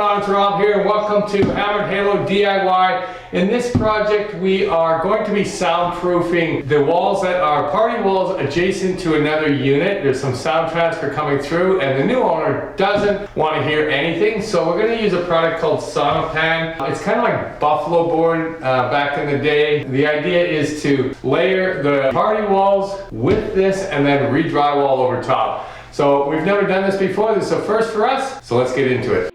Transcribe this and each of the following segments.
on? It's Rob here and welcome to Hammered Halo DIY. In this project we are going to be soundproofing the walls that are party walls adjacent to another unit. There's some sound transfer coming through and the new owner doesn't want to hear anything, so we're going to use a product called Sonopan. It's kind of like buffalo board back in the day. The idea is to layer the party walls with this and then re-drywall over top. So we've never done this before, this is a first for us, so let's get into it.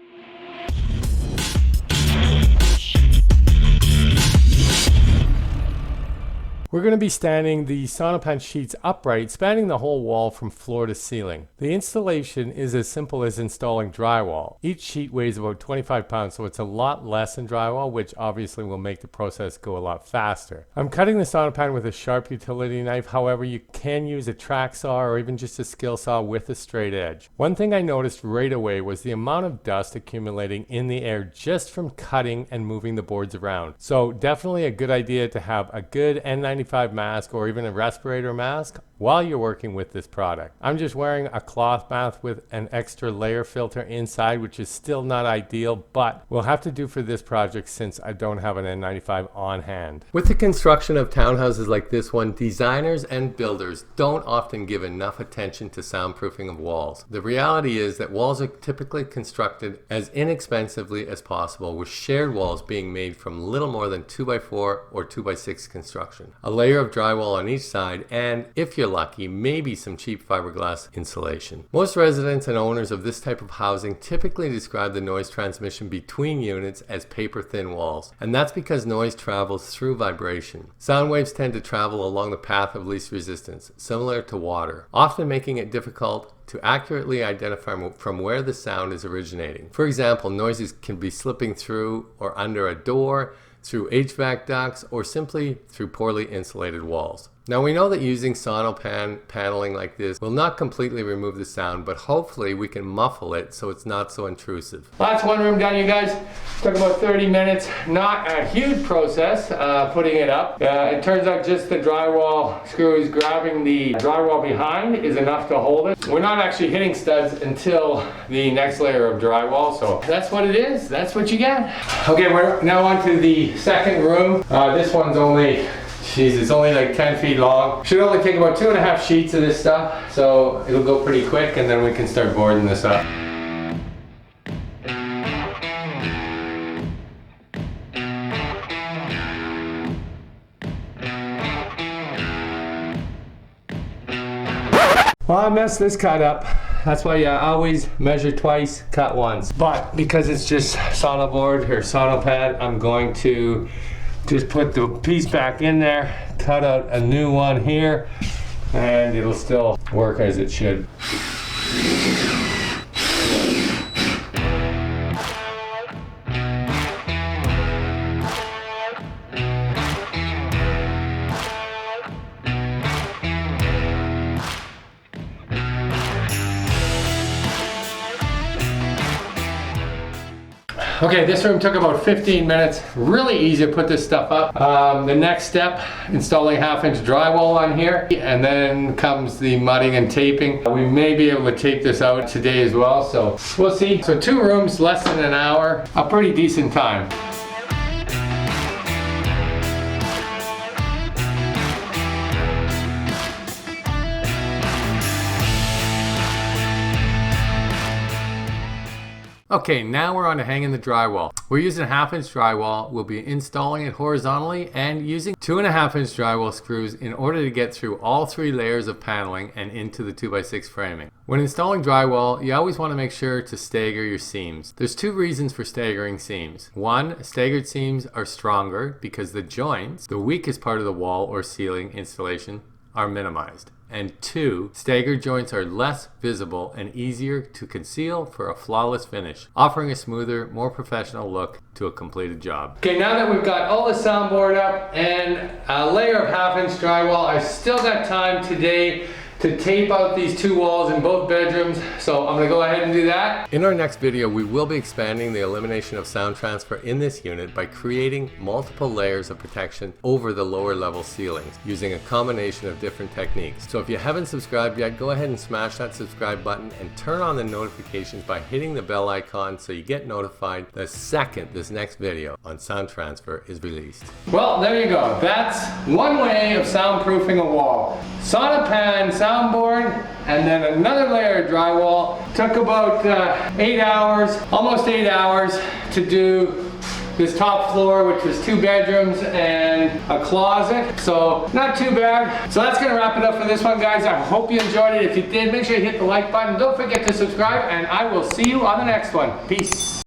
We're going to be standing the Sonopan sheets upright, spanning the whole wall from floor to ceiling. The installation is as simple as installing drywall. Each sheet weighs about 25 pounds, so it's a lot less than drywall, which obviously will make the process go a lot faster. I'm cutting the Sonopan with a sharp utility knife, however you can use a track saw or even just a skill saw with a straight edge. One thing I noticed right away was the amount of dust accumulating in the air just from cutting and moving the boards around. So definitely a good idea to have a good N95 mask or even a respirator mask while you're working with this product. I'm just wearing a cloth mask with an extra layer filter inside, which is still not ideal, but we'll have to do for this project since I don't have an N95 on hand. With the construction of townhouses like this one, designers and builders don't often give enough attention to soundproofing of walls. The reality is that walls are typically constructed as inexpensively as possible, with shared walls being made from little more than 2x4 or 2x6 construction. A layer of drywall on each side, and if you're lucky, maybe some cheap fiberglass insulation. Most residents and owners of this type of housing typically describe the noise transmission between units as paper-thin walls, and that's because noise travels through vibration. Sound waves tend to travel along the path of least resistance, similar to water, often making it difficult to accurately identify from where the sound is originating. For example, noises can be slipping through or under a door, through HVAC ducts, or simply through poorly insulated walls. Now we know that using Sonopan paneling like this will not completely remove the sound, but hopefully we can muffle it so it's not so intrusive. Well, that's one room done, you guys. Took about 30 minutes. Not a huge process putting it up. It turns out just the drywall screws grabbing the drywall behind is enough to hold it. We're not actually hitting studs until the next layer of drywall, so that's what it is. That's what you get. Okay, we're now on to the second room. This one's only, jeez, it's only like 10 feet long. Should only take about 2.5 sheets of this stuff, so it'll go pretty quick and then we can start boarding this up. Well, I messed this cut up. That's why you always measure twice, cut once. But because it's just Sonoboard or Sonopad, I'm going to just put the piece back in there, cut out a new one here, and it'll still work as it should. Okay, this room took about 15 minutes. Really easy to put this stuff up. The next step, installing 1/2-inch drywall on here, and then comes the mudding and taping. We may be able to tape this out today as well, so we'll see. So 2 rooms, less than an hour, a pretty decent time. Okay, now we're on to hanging the drywall. We're using a 1/2-inch drywall. We'll be installing it horizontally and using 2.5-inch drywall screws in order to get through all 3 layers of paneling and into the 2x6 framing. When installing drywall, you always want to make sure to stagger your seams. There's 2 reasons for staggering seams. 1, staggered seams are stronger because the joints, the weakest part of the wall or ceiling installation, are minimized. And 2, staggered joints are less visible and easier to conceal for a flawless finish, offering a smoother, more professional look to a completed job. Okay, now that we've got all the soundboard up and a layer of 1/2-inch drywall, I've still got time today to to tape out these two walls in both bedrooms. So I'm gonna go ahead and do that. In our next video, we will be expanding the elimination of sound transfer in this unit by creating multiple layers of protection over the lower level ceilings using a combination of different techniques. So if you haven't subscribed yet, go ahead and smash that subscribe button and turn on the notifications by hitting the bell icon so you get notified the second this next video on sound transfer is released. Well, there you go. That's one way of soundproofing a wall. Sonopan soundboard and then another layer of drywall. Took about 8 hours, almost 8 hours to do this top floor, which was 2 bedrooms and a closet. So not too bad. So that's gonna wrap it up for this one, guys. I hope you enjoyed it. If you did, make sure you hit the like button. Don't forget to subscribe, and I will see you on the next one. Peace.